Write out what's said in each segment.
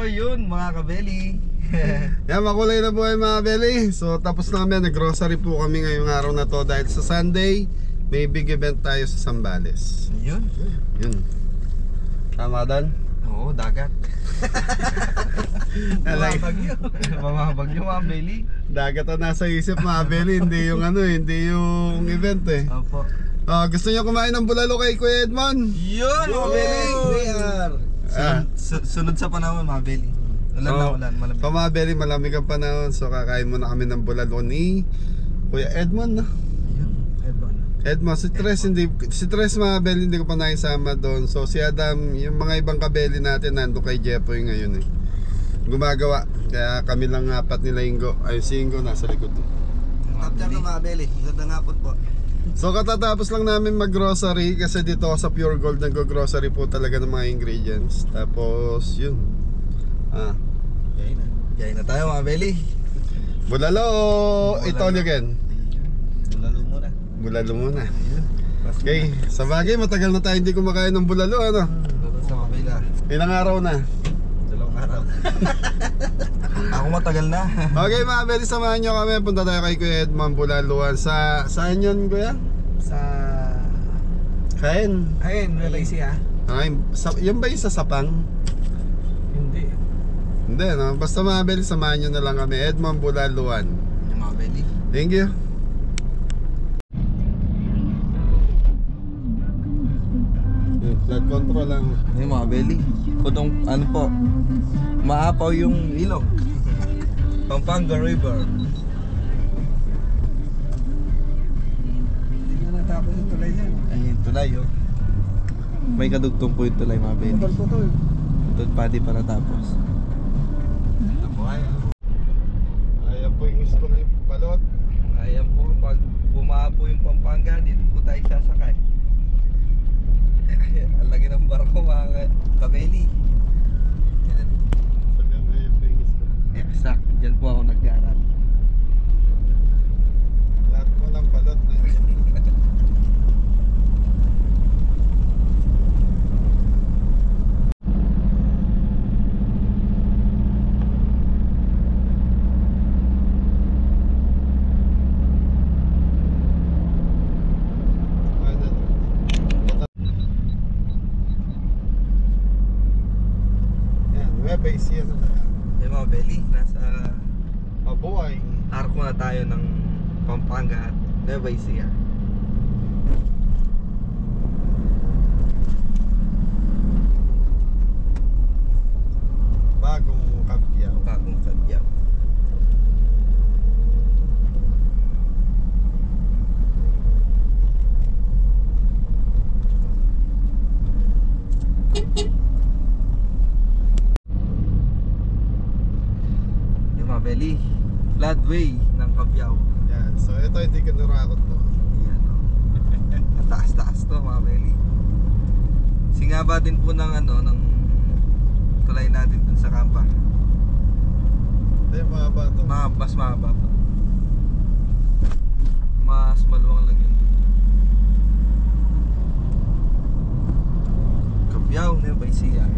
yun mga kabeli. Yan, makulay na buhay mga kabeli. So tapos na kami, nag-grocery po kami ngayong araw na to. Dahil sa Sunday, may big event tayo sa Zambales. Yun. Tama doon? Oo, dagat. Mamabagyo. Mamabagyo mga kabeli. Dagat na nasa isip mga kabeli. Hindi yung hindi yung event eh. Opo. Gusto niyo kumain ng bulalo kay Kuya Edmond? Yun mga kabeli. Sunod sa panahon mga kabeli. Ulan, malamig. So mga kabeli, malamig ang panahon. So kakain muna kami ng bulalo ni Kuya Edmond. Edmond, si Tres mga kabeli, hindi ko pa nakisama doon. So si Adam, yung mga ibang kabeli natin nando kay Jeffoy ngayon eh. Gumagawa. Kaya kami lang apat nila Ingo. Ay si Ingo nasa likod. Tapos na mga kabeli, isang hapon po. So katatapos lang namin mag-grocery kasi dito sa Pure Gold nag-grocery po talaga ng mga ingredients. Tapos yun. Yain na tayo mga kabeli. Bulalo! Ito again. Bulalo muna. Okay, sa bagay matagal na tayo hindi kumakain ng bulalo Sa kabila. Ilang araw na? 2 araw. Ako matagal na. Okay mga kabeli, samahan nyo kami. Punta tayo kay Kuya Edmond Bulaluan. Saan yun Kuya? Sa Kain. Malaysia. Yan ba yung sa Sapang? Hindi. Hindi basta mga kabeli, samahan nyo na lang kami. Edmond Bulaluan. Yung mga kabeli. Thank you. Flood control lang. Yung mga kabeli. Kung ano po, maapaw yung ilog. Pampanga River. Hindi nga natapos yung tulay yan. Ay, yung tulay May kadugtong po yung tulay mga kabeli. Ito pa di pa natapos. Ito po Ayan po yung school ni Balot. Ayan po, pag bumapo yung Pampanga, dito po tayo sasakay. Ang lagi ng barko mga kabeli. Yan. Ayan po yung school. Exact, dyan po ako nag-aaral. Lahat po ng Balot na yun. Base yan Yung mga belly, nasa Mabuhay. arko na tayo ng Pampanga at Nueva Ecija. Bagong Kabyaw. Bagong Kabyaw. Belly, floodway ng Kabyaw. Yan, so ito hindi ko narakot to. Yan taas-taas to mga belly. Singaba din po ng ng tulay natin dun sa Kampa. Hindi, mahaba to. Mas mahaba po. Mas maluwang lang yun. Kabyaw, Nueva Ecija.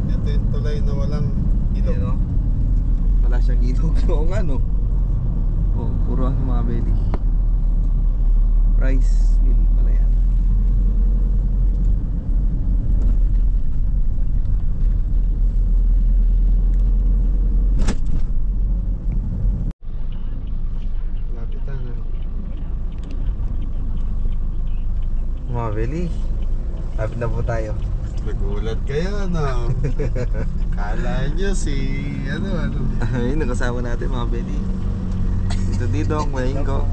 Ito yung tulay na walang ilog. Wala siyang ilog. Oo nga puro ang mga belly. Rice mill pala yan. Lapitan Mga belly, lapit na po tayo. Nagulat kayo Kala nyo si Ayun, nakasama natin mga belly. Dito ang Maingko.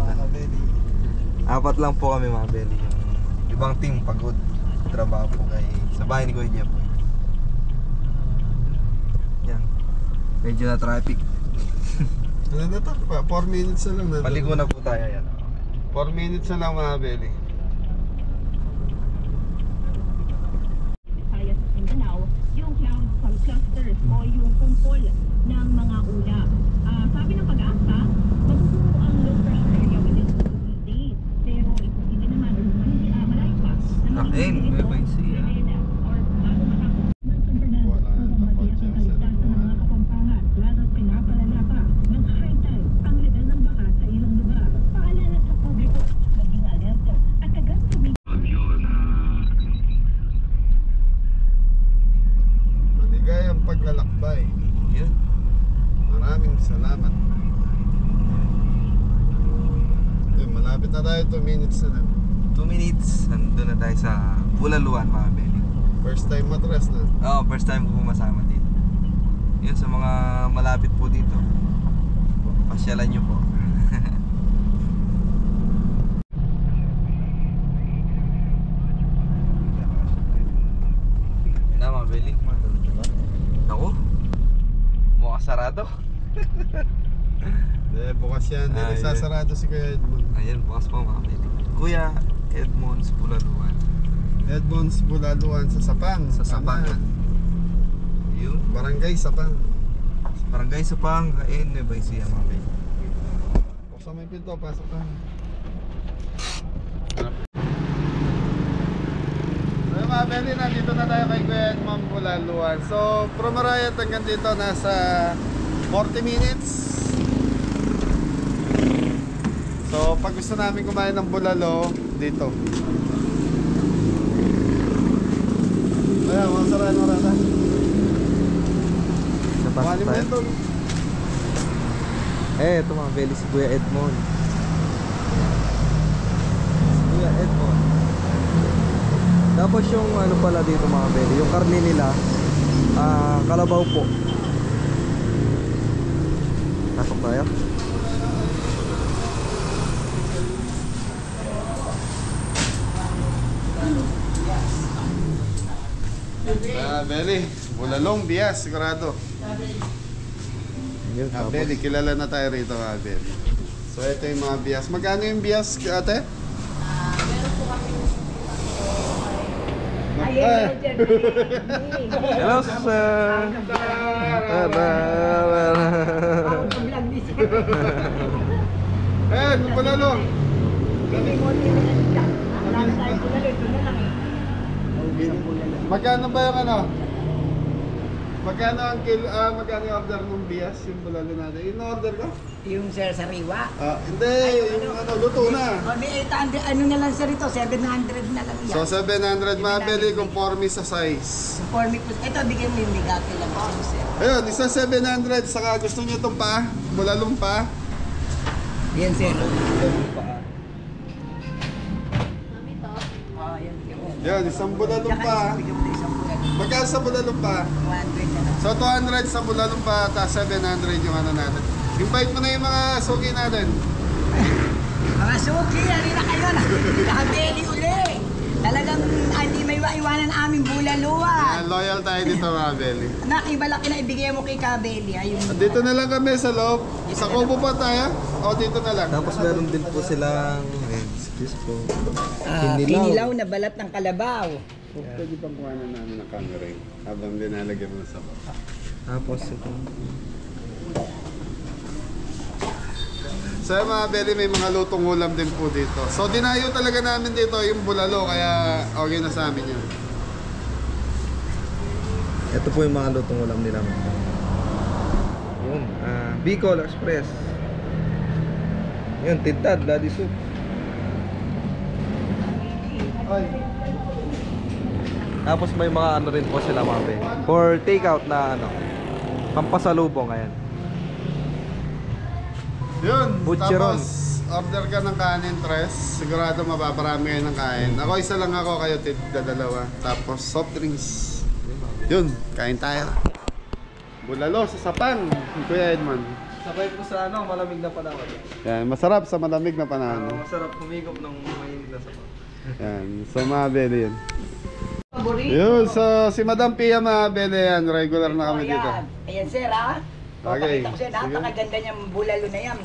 4 lang po kami mga belly. Yung ibang team pagod trabaho po sa bahay ni Kuya Jeff. Yan. Medyo na traffic. Ano na to? 4 minutes na lang. Paligo na po tayo yan. 4 minutes na lang mga belly. Yung cloud clusters o yung kumpol ng mga ulap. Sabi ng pag-asa, magbubuo ang low pressure area within 2 days. Pero hindi naman, malayo pa. Nueva Ecija. Or bago matapos ng Sunderland, Wala upang na matiyak ang kaligtasan ng buhay. Yun. Maraming salamat. Yun, malapit na tayo, 2 minutes na lang. 2 minutes, nandun na tayo sa Bulaluan mga Belly. First time matras na. Oo, first time ko pumasama dito. Yun, sa mga malapit po dito, pasyalan nyo po. Na mga Belly. Ako, mukhang sarado. Bukas yan, hindi Ayun. nagsasarado si Kuya Edmond. Ayan, bukas po mga Belly. Kuya Edmond sa Bulaluan. Edmond's Bulaluan sa Sapang. Sa Sapang. Tama. Yun. Barangay Sapang. Barangay Sapang, kain, Nueva Ecija mga Belly. Buksan mo yung pinto, pasok ka. So mga Belly, nandito na tayo kay Kuya Edmond Bulaluan. So, from Arayat hanggang dito, nasa 40 minutes. So, pag gusto namin kumain ng bulalo, dito. Ayan, mga saraan mo rata. Kumain mo ito. Ito mga Belly, si Kuya Edmond. Si Kuya Edmond. Tapos yung ano pala dito mga Belly, yung karne nila, kalabaw po. Pasok tayo. Belly, bulalong bias, sigurado. Yun, tapos, Belly, kilala na tayo rito, Belly. So, ito yung mga bias. Magkano yung bias, ate? Ayun, hello sir. vlog ni sir. Eh, yung bulalong. Hindi mo nila. Ang tayo bulalo, ito na lang eh. Magkano ba yung ano? Magkano ang magkano yung order ng bias, yung bulalo natin? Yung order ko? Yung sir sariwa. Hindi, yung ano, luto na. O may 800, ano na lang sir ito, 700 na lang yan. So, 700 mabili conforme sa size. For me po, ito bigyan mo yung bigati lang po sir. Ayun, isa 700, saka gusto nyo itong pa, bulalong pa. Yan sir. Oh, yan. Yan, isang bulalong Tsaka pa. bigyan mo na isang bulan. Magkano sa bulalong pa? 100 na lang. So 200 sa bulalong pa, tapos 700 yung ano natin. Invite mo na yung mga suki natin. Mga suki, halina na kayo na. Nakabeli uli. Talagang hindi may iwanan aming bulaluan. Yan, loyal tayo dito mga Belly. Anak, ibalaki na ibigay mo kay Kabeli. Ayun. Dito na lang kami sa loob. Sa Kubo pa tayo? O dito na lang? tapos meron din po silang, excuse po, Kinilaw na balat ng kalabaw. Pwede pang kuhanan namin ng camera habang dinalagyan mo sa baba. tapos ito. So mga Belly, may mga lutong ulam din po dito. So dinayo talaga namin dito yung bulalo, kaya okay na sa amin yun. Ito po yung mga lutong ulam nila. Yun, Bicol Express. Yun, tintad, daddy soup. Ay, Tapos may mga ano rin po sila mga be. For takeout na ano, pampasalubong ayan. yun. Butcheron. Tapos order ka ng kanin, tres. Sigurado mapaparami kayo ng kain. Ako isa lang ako, kayo dalawa. Tapos soft drinks. Yun, kain tayo. Bulalo sa Sapang, Kuya Edmond. Sabay po sa ano, malamig na panahon. Yan, masarap sa malamig na panahon. Masarap humigop ng mainit na sabaw. Yan, so mga Bele yun. Paborito. Yun, so si Madam Pia mga Bele yan, regular na kami dito. Ayan sir ha. Okay, Papakita ko sir, sige. napakaganda niyang bulalo na yan.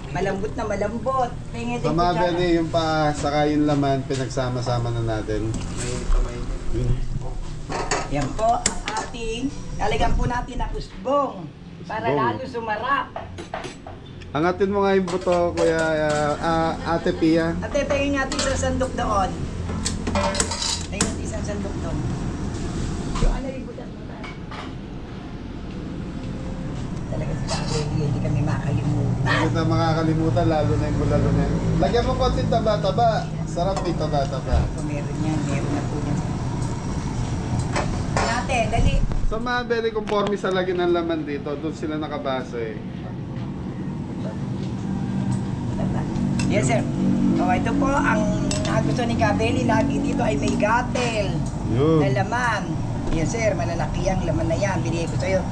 Malambot na malambot. Tingin Sa mga Bele yung pa, saka yung laman, pinagsama-sama na natin. Mainit na mainit. Yun. Yan po ang ating, lalagyan po natin na usbong para Usbong. lalo sumarap. Angatin mo nga yung buto, Kuya Ate Pia. At itayin natin isang sandok doon. Tayin natin isang sandok doon. Yung ano yung butas mo tayo. Talaga sila hindi kami makalimutan. Hindi na makakalimutan, lalo na yung bulalo na yun. Lagyan mo konti taba-taba. Sarap yung taba-taba. Kung meron yan, meron na po yan. Ate, dali. Sa mga belly conforme sa lagi ng laman dito, doon sila nakabase. Yes, sir. Oh, ito po, ang gusto ni Kabeli lagi dito ay may gatel Yun. na laman. Yes, sir. Malalaki ang laman na yan. Binigay ko sa'yo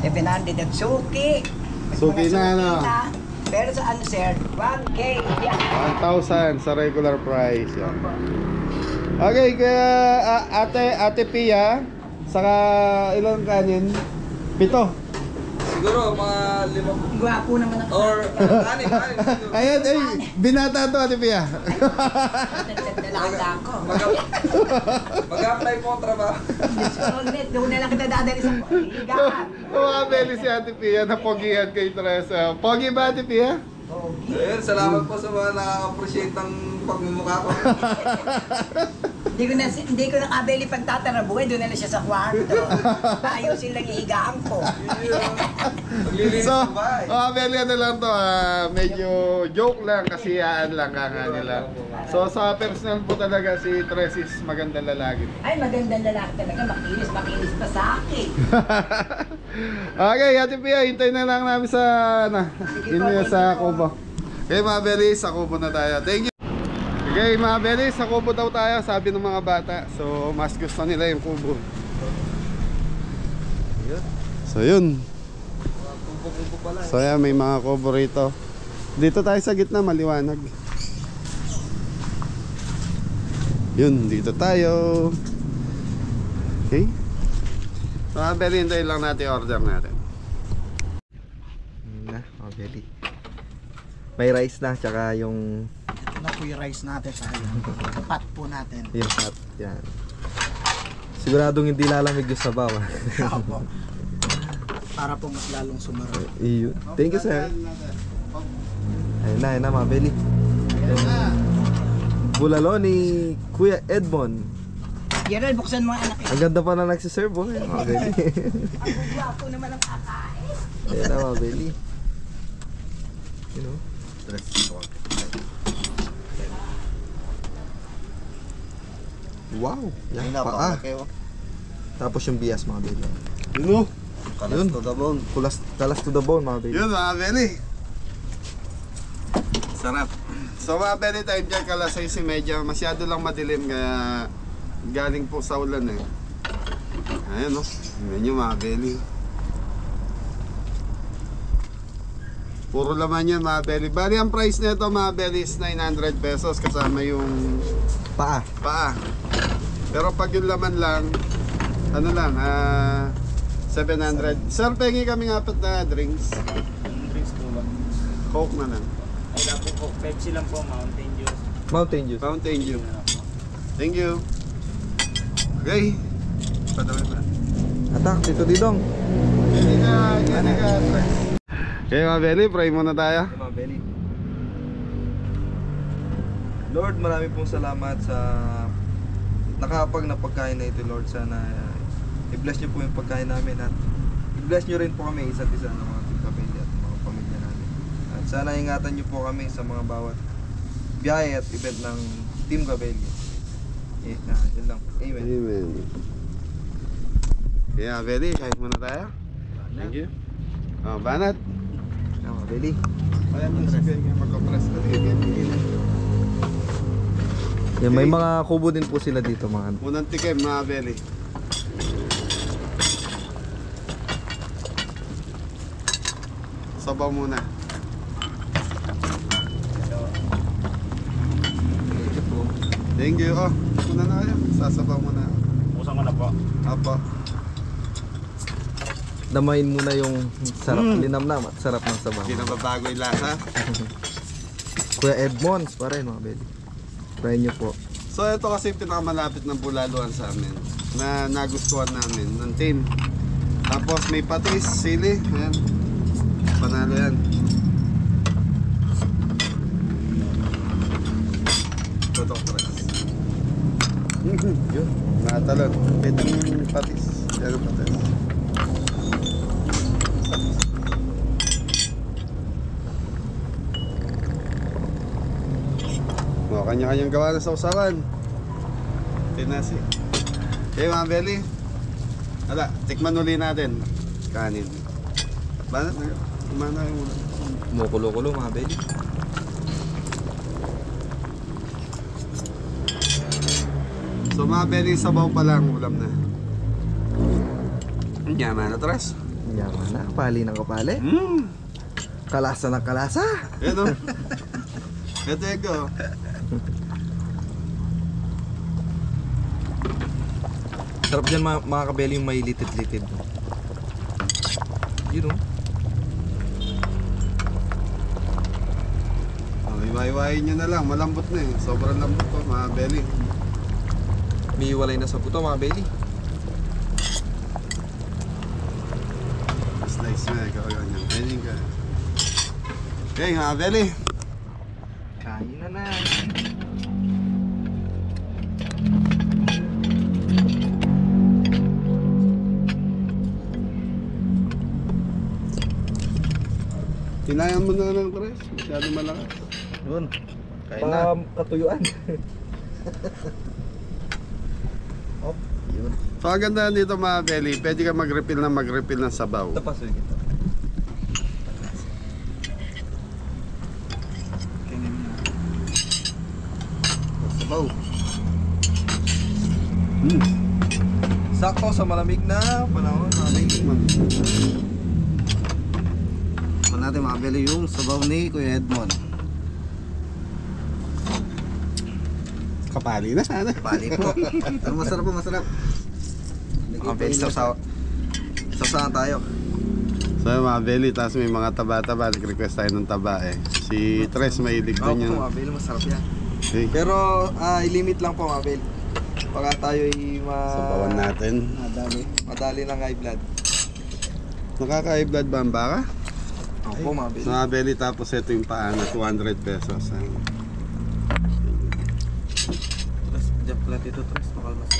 700 at suki. Suki Mga na, ano? Pero sa ano, sir? 1K. Yan. 1,000 sa regular price. Yan. Okay, kaya Ate Pia, saka ilang kanin? 7. Siguro mga 5 Gwapo naman ang or 6 siguro. Ayan, ay, binata to Ate Pia. dalaga ko. Mag-apply po ang trabaho. Doon na lang kita dadali sa higaan. Mga belly si Ate Pia, napogihan kay Teresa. Pogi ba Ate Pia? Ayun, salamat po sa mga nakaka-appreciate ng pagmumukha ko. Hindi ko na Kabeli pagtatarabuhay, doon na lang siya sa kwarto. Ayusin lang ihigaan ko. Maglilinis So, ng bahay. belly ano lang to, medyo joke lang, kasiyaan lang kaka nila. So sa personal po talaga si Tres is magandang lalaki. Ay, magandang lalaki talaga. Makinis pa sa akin. Okay, Ate Pia, hintay na lang namin sa sa Kubo. Okay mga belly, sa Kubo na tayo. Thank you. Okay mga belly, sa Kubo daw tayo, sabi ng mga bata. So mas gusto nila yung Kubo. So yun. Kubo pala. So yan, may mga Kubo rito. Dito tayo sa gitna, maliwanag. Yun, dito tayo. Okay. So mga belly, hintayin lang natin yung order natin. Na, mga belly. May rice na, tsaka yung na po yung rice natin sa pot po natin. yung hot. Yan. Siguradong hindi lalamig yung sabaw. Opo. Para po mas lalong sumarap. Iyo. Thank you, sir. Ayun na mga belly. Yung bulalo ni Kuya Edmond. Gerald, buksan mo ang anak. Ang ganda pa na nagsiserve, oh. Mga belly. Ang gwapo naman ang kakain. Ayun na mga belly. You know? Wow! Yan, paa. Tapos yung bias, mga belly. Yun o. Yun. Kalas to the bone, mga belly. Yun mga belly. Sarap. So mga belly, time dyan kalas 6:30. Masyado lang madilim kaya galing po sa ulan eh. Ayan o. Yun yung mga belly. Puro laman yan mga belly. Bali ang price nito mga belly is 900 pesos kasama yung Paa. paa. Pero pag yung laman lang, ano lang, 700. Sir, pengi kami ng 4 na drinks. Drinks po ba? Coke na lang. Ay, lang po. Pepsi lang po, Mountain Dew. Mountain Dew. Fountain Dew. Thank you. Okay. Padawin pa. Atak, Tito Didong. Hindi ka. Okay mga belly, pray muna tayo. Mga belly. Lord, marami pong salamat sa nakapag na pagkain na ito, Lord. Sana i-bless niyo po yung pagkain namin at i-bless niyo rin po kami isa't isa ng mga pamilya at mga pamilya namin. At sana ingatan niyo po kami sa mga bawat biyahe at event ng Team Gabelli. Yun lang. Amen. Amen. Okay mga belly, kain muna tayo. Thank you. Oh, banat. Mga belly. Ayan yung sige, mag-compress ka din. Yan, may mga kubo din po sila dito, mga Unang tikim mga belly. Sabaw muna. Thank you. Oh, muna na kayo. Sasabaw muna. Buksan ko na po. Apo. Damayin muna yung sarap, linamnam at sarap ng sabaw. Hindi na babago yung lasa. Kuya Edmonds pa rin, mga belly. Try nyo po. So ito kasi yung pinakamalapit ng bulaluan sa amin na nagustuhan namin ng team. Tapos may patis, sili, ayan. Panalo yan. Tutok tres. Yun. Natalon. Pwede yung patis. Yan ang patis. O, kanya-kanyang gawa na sa usawan. Tinasi. Okay mga belly. Ala, tikman uli natin. Kanin. Banat na. Kumana yung ulam. Kumukulo-kulo mga belly. So mga belly, sabaw pa lang ulam na. Yaman na tres. Yaman na, kapali ng kapali. Kalasa ng kalasa. Yan o. Ito ego. Sarap dyan mga kabeli yung may litid-litid. Yun o. Iwain nyo na lang, malambot na eh. Sobrang lambot po mga belly. May iwalay na sa buto mga belly. Slice na, ikaw ganyan. Ganyan ka. Okay mga belly. Kain na na. Tinayan mo na lang tres. Masyado malakas. Yun. Kain na. Katuyuan. Hop. Yun. So ang ganda dito mga belly, pwede ka mag-refill ng sabaw. Ito pa sulit ito. Sabaw. Sakto sa malamig na panahon mga belly. Natin mga belly yung sabaw ni Kuya Edmond. Kapali na sana. Pali po. Pero masarap po, masarap. Mga belly, sausahan tayo. So mga belly, tapos may mga taba-taba. Nag-request tayo ng taba eh. Si Tres mahilig Oo din po yan. mga belly, masarap yan. Okay. Pero i-limit lang po mga belly. Baka tayo Sabawan natin. madali ng high blood. Nakaka-high blood ba ang baka? Opo mga belly. So mga belly, tapos ito yung paa na 200 pesos. Tres, dyan pala dito tres, makalmas.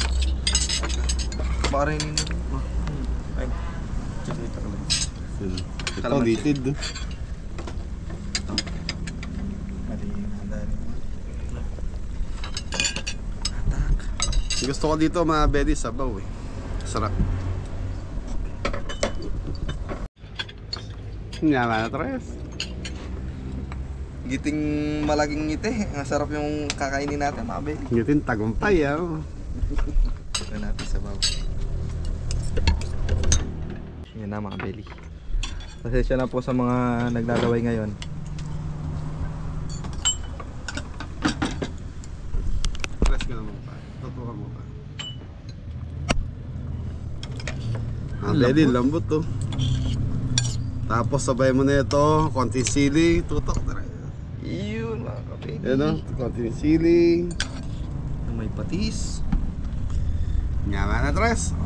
Baka rin yun. Ay, check dito ka lang. Ito, litid. Gusto ko dito mga belly, sabaw eh. Sarap. Yaman na tres. Giting malaging ngiti. Ang sarap yung kakainin natin mga belly. Ngitin tagumpay ah. Ito natin sa bawah. Yan na mga belly. Pasensya na po sa mga naglalaway ngayon. Press ka naman pa. Tutukan mo pa. Belly, lambot to. Tapos sabay mo na ito, konting sili, tutok. Yun mga kabeli. Yan o, konting sili. May patis. Yaman na tres.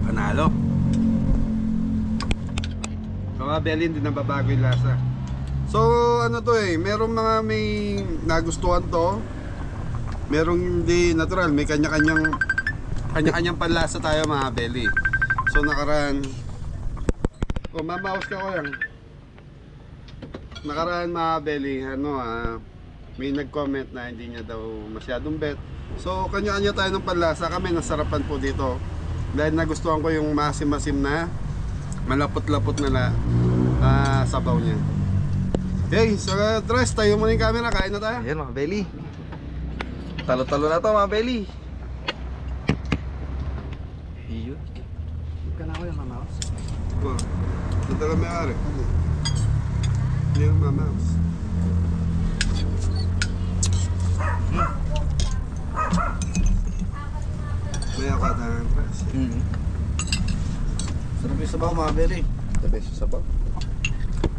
Panalo. Mga belly, hindi nababago yung lasa. So ano to eh, merong mga may nagustuhan to. Merong hindi natural, may kanya-kanyang panlasa tayo mga belly. So nakaraan, kung mamaos ka ko yan, nakaraan mga belly, may nag-comment na hindi niya daw masyadong bet. So kanya-kanya tayo ng panlasa. Kami nasarapan po dito dahil nagustuhan ko yung masim-masim na malapot-lapot na sabaw niya. Okay, so Tres, tayo muna yung camera, kain na tayo. Ayan mga belly. Talo-talo na to mga belly. Yun. Ka na ako yung mamaos. Ito lang may-ari. Hindi yung mamaos. May ako tayo Tres. Sarap yung sabaw mga belly. The best yung sabaw.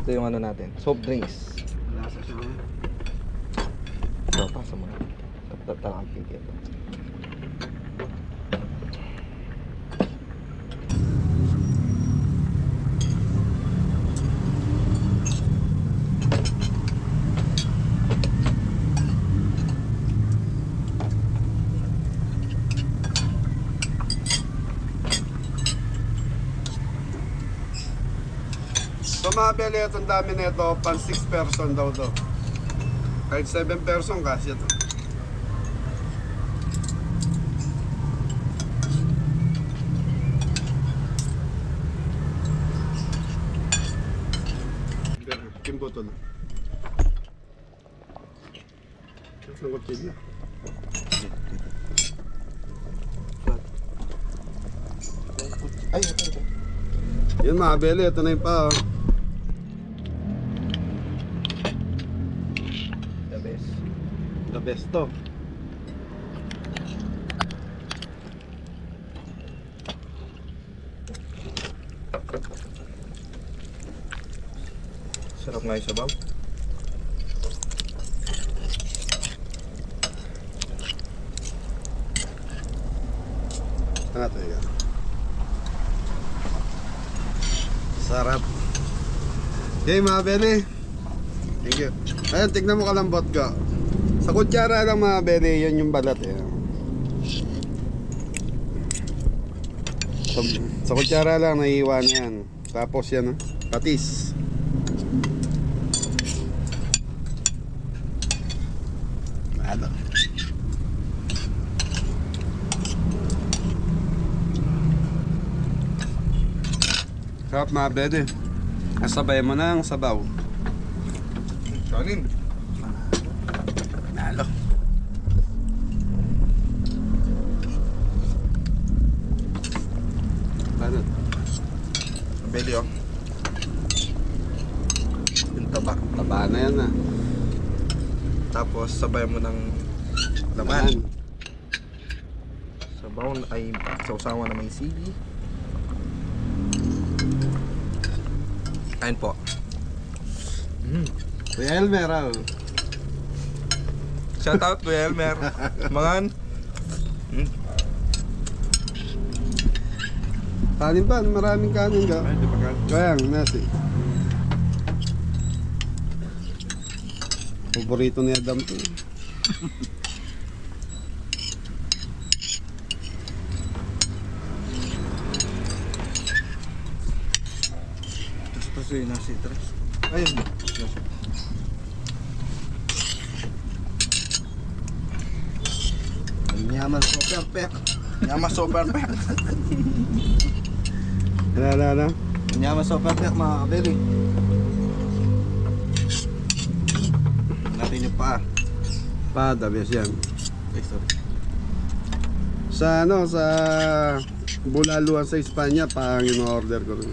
Ito yung ano natin, soft drinks. Lasa siya. So, pasa mo na. Tatalakig ito. So mga belly, itong dami na ito, pan 6 person daw to. Kahit 7 person kasi ito. butol. Ito ang kutsilyo. Ay, ito. Yun mga beli, ito na yung pa oh. The best. The best to. Sarap nga yung sabaw. Ano ito yun? Sarap. Okay mga beli. Thank you. Ayan, tignan mo kalambot ko. Sa kutsara lang mga beli, yan yung balat eh. Sa kutsara lang, naiiwan na yan. Tapos yan, patis. Ano? Sarap mga bede. Kasabay mo na ang sabaw. Kanin. Nalo. Ano? Belly oh. Yung taba. Taba na yan ah. Tapos sabay mo ng laman. Sabaw ay sausawa na may sili. Kain po. Kuya Elmer ah. Shout out Kuya Elmer. Mangan. Kanin pa, maraming kanin ka. Ay, di pa kain. Kaya, nasi. Paborito ni Adam to. Tapos yung nasi tres. Ayun. Nasi. Yaman super pek. Nyama super pek. Ano? Yaman super pek mga kabeli. Natin yung paa. Padabes yan. Ay, sorry. Sa sa Bulaluan sa Espanya, pang in-order ko rin.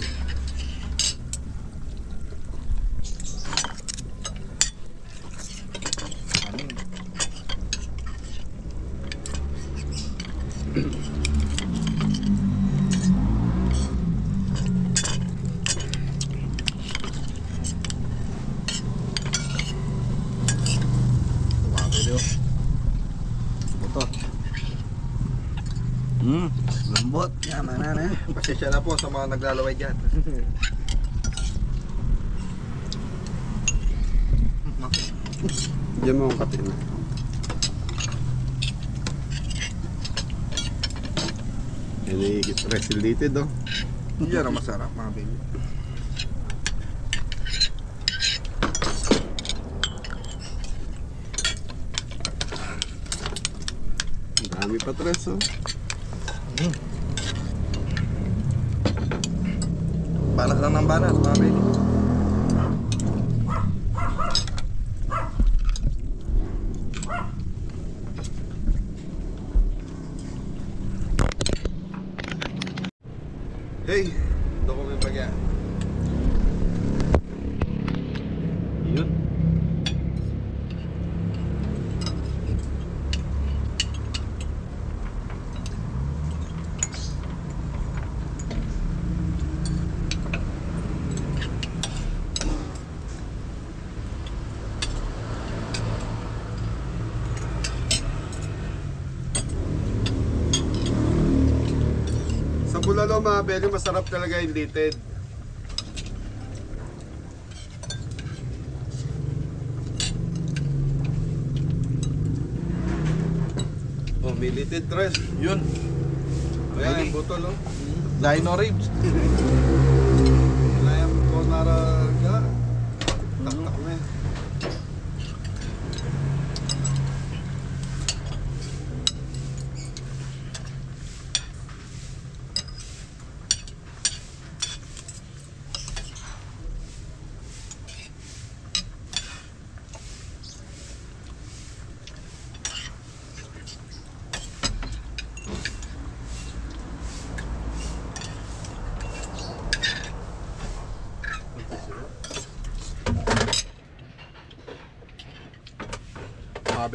Lambot. Yaman na. Pasensya na po sa mga naglalaway dyan. Diyan mo ang kape na. Yan ay resilited oh. Yan ang masarap mga baby. Ang dami pa tres oh. Balas lang ng balas mga baby. Hey, doon ko may bagya. Yun. Sa Bulalo mga beli, masarap talaga yung litid. Oh, may litid tres. Yun. Ayan, yung butol oh. Dino ribs. Ayan, butol naraga. Tak-tak na eh.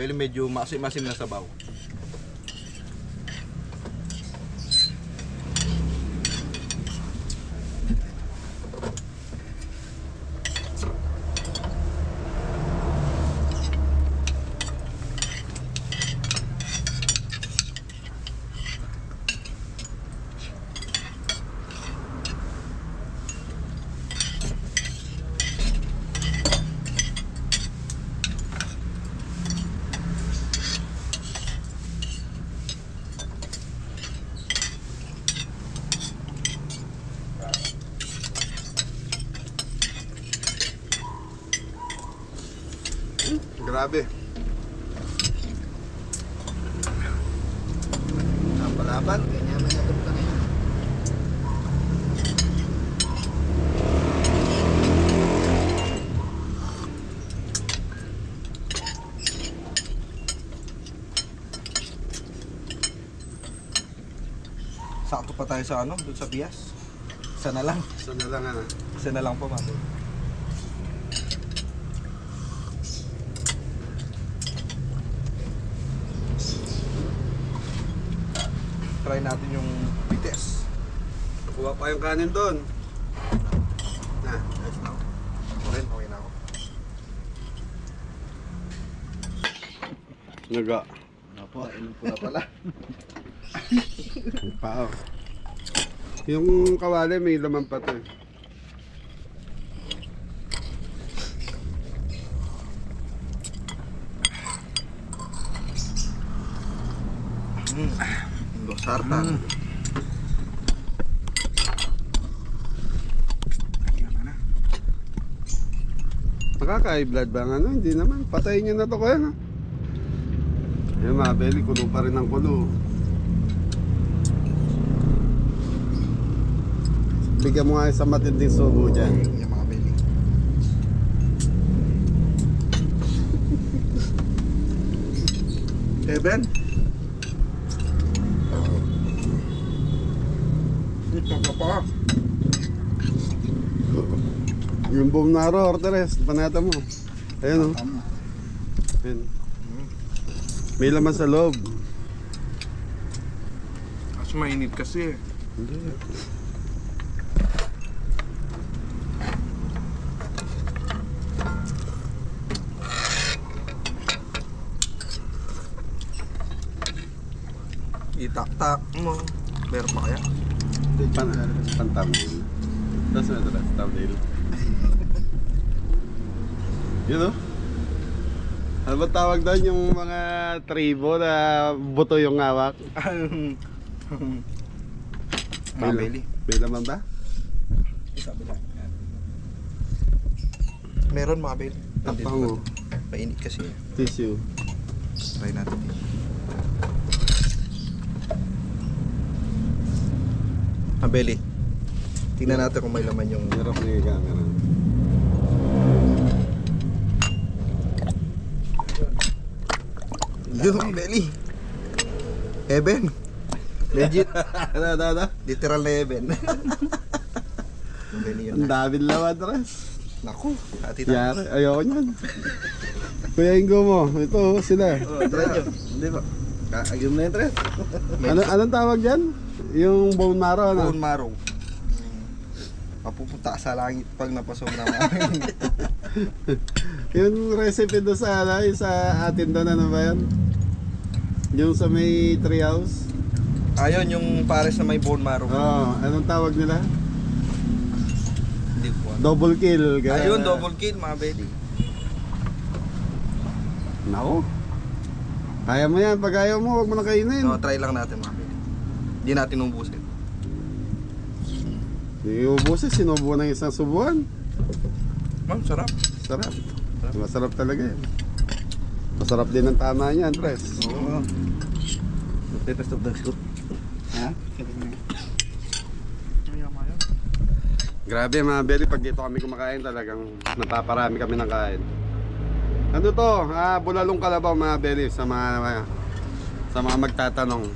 belly, medyo masim-masim na sabaw. Grabe. Ang palaban. Kanya man na ito na yan. Sakto pa tayo sa ano, doon sa bias. Isa na lang. Isa na lang ano. Isa na lang po, mga belly. Try natin yung bites. Kuha pa yung kanin doon. Na. Ayos na ako. Okay na ako. Naga. Apo, inom ko na pala. Pao. Yung kawali may laman pa to. Sartan. Nakaka-high blood ba nga? Ano? Hindi naman. Patayin nyo na to kaya na. Yan mga belly, kulo pa rin ang kulo. Bigyan mo nga sa matinding subo dyan. Yung mga belly. Kevin? Ito ka pa. Yung boom naro, Orteres, panata mo. Ayun o. Ayun. May laman sa loob. Kasi mainit kasi. Hindi. Itak-tak mo. Meron pa kaya? Pantamil. Tapos na ito, tamil. Yun o. Ano ba tawag doon yung mga tribo na buto yung hawak? Mga belly. May laman ba? Sabi lang. Meron mga belly. Tapang mo. Mainit kasi. Tissue. Try natin. Mga belly. Tingnan natin kung may laman yung... Hirap na yung camera. Yun mga belly. Heaven. Legit. Ano? Literal na heaven. Mga belly yun Ang na. daming laman, Res. Naku. Ati tayo. Yari, ayoko nyan. Kuya Ingo mo, ito sila. Try nyo. Hindi ba? Kaagim na yun, Tres. Anong tawag dyan? Yung bone marrow, ano? Bone marrow. Mapupunta sa langit pag napasok na mga. Yung recipe doon sa, yung sa atin doon, ano ba yan? Yung sa may treehouse? Ayun, yung pares na may bone marrow. Oo, anong tawag nila? Hindi ko alam. Double kill. Ganun. Ayun, double kill, mga belly. Nako. Kaya mo yan, pag ayaw mo, huwag mo na kainin. No, try lang natin, mga belly. Hindi natin ubusin. Hindi ubusin, sinubo ng isang subuan. Ma'am, sarap. Sarap. Masarap talaga yan. Masarap din ang tama niyan, Tres. Oo. Test of the scoop. Ha? Sabi niya. Grabe mga belly, pag dito kami kumakain talagang napaparami kami ng kain. Ano to? Bulalong kalabaw mga belly sa mga magtatanong.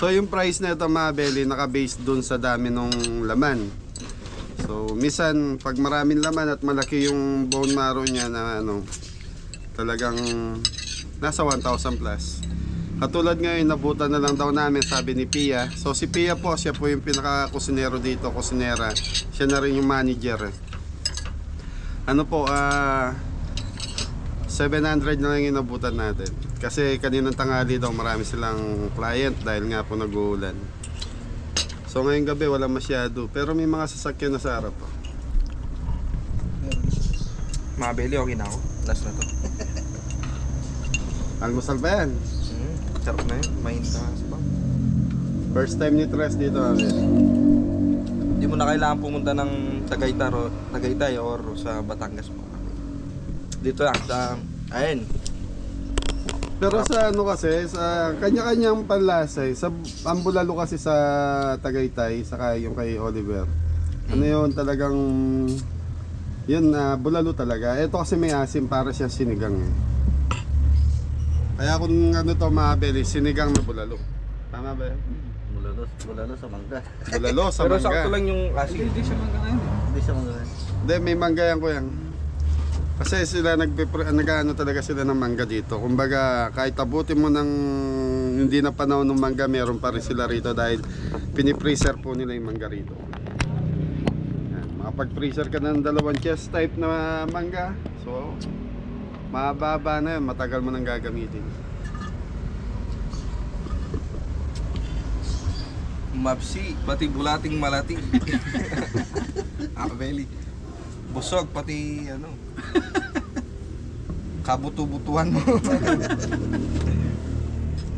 So yung price na ito mga belly naka-base dun sa dami ng laman. So minsan pag maraming laman at malaki yung bone marrow niya na ano, talagang nasa 1,000 plus. Katulad ngayon, nabutan na lang daw namin, sabi ni Pia. So si Pia po, siya po yung pinaka-kusinero dito, kusinera. Siya na rin yung manager. Ano po, 700 na lang yung nabutan natin. Kasi kaninang tanghali daw marami silang client dahil nga po nag-uulan. So ngayong gabi wala masyado, pero may mga sasakyan na sa harap po. Mga belly, okay na ako. Last na to. Almusal ba yan? Sarap na yun. Mahinta nga sa bang. First time ni Tres dito namin. Hindi mo na kailangan pumunta ng Tagaytay or sa Batangas po. Dito lang sa... Ayun. Pero sa ano kasi, sa kanya-kanyang panlasay, sa ang bulalo kasi sa Tagaytay, saka yung kay Oliver. Ano yun, talagang yun na bulalo talaga. Ito kasi may asim para siya sinigang eh. Kaya kung ano to mga belly, sinigang na bulalo. Tama ba? Bulalo sa mangga. Bulalo sa Pero mangga. sakto lang yung asin. Hindi siya mangga ngayon. Hindi siya mangga ngayon. Hindi, may mangga yan ko yan. Kasi sila nag-ano talaga sila ng mangga dito. Kumbaga, kahit abutin mo ng hindi na panahon ng mangga, meron pa rin sila rito dahil pinipreser po nila yung mangga rito. Yan, makapag-freezer ka ng 2 chest type na mangga. So, mababa na yun, matagal mo nang gagamitin. Mapsi, pati bulating malati. Belly. Busog, pati ano. Kabutu-butuhan mo.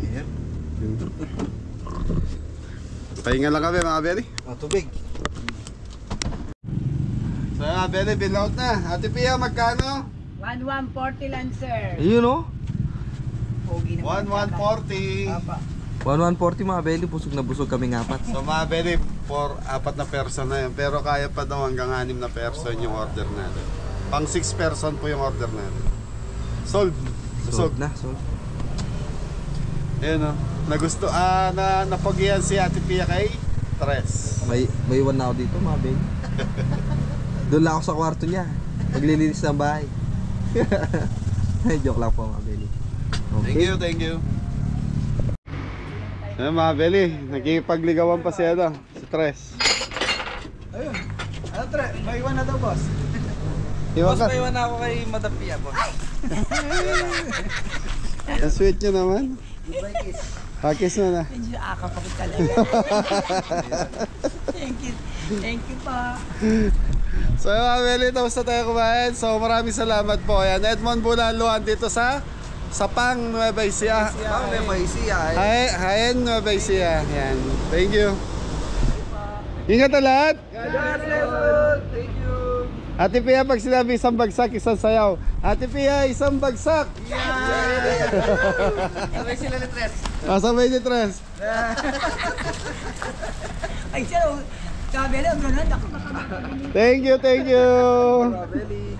Ayan. Pahinga lang kami mga belly. Tubig. So mga belly, bill out na. Ate Pia, magkano? 1140 lang, sir. Ayun o. Pogi naman. 1140. Apa. 1140 mga belly, busog na busog kami ng 4. So mga belly, 4 na person na yun. Pero kaya pa daw hanggang 6 na person yung order natin. Pang 6 person po yung order natin. Sold. Sold na, sold. Ayun o. Nagusto, napogihan si Ate Pia kay Tres. May iwan na ako dito mga belly. Doon lang ako sa kwarto niya. Maglilinis ng bahay. Joke lang po mga belly. Okay. Thank you. Ayun mga belly, nakikipagligawan pa si Tres. Ayun. Ano tre? May iwan na daw, boss. Iwan ka. May iwan na ako kay Madam Pia, boss. Ang sweet nyo naman. Goodbye, kiss. Kiss mo na. Medyo akapakit talaga. Thank you pa. So mga belly, tapos na tayo kumain. So maraming salamat po. Ayan, Edmond Bulaluan dito sa Sapang, Nueva Ecija. May siya. Hayen, Nueva Ecija. Ayan. Thank you. Ingat na lahat. Thank you. Ate Pia, pag sinabi isang bagsak, isang sayaw. Ate Pia, isang bagsak. Sabay sila ni Tres. Sabay ni Tres. Ay, sir, sabi lang, ganun. Ako Thank you. Belly.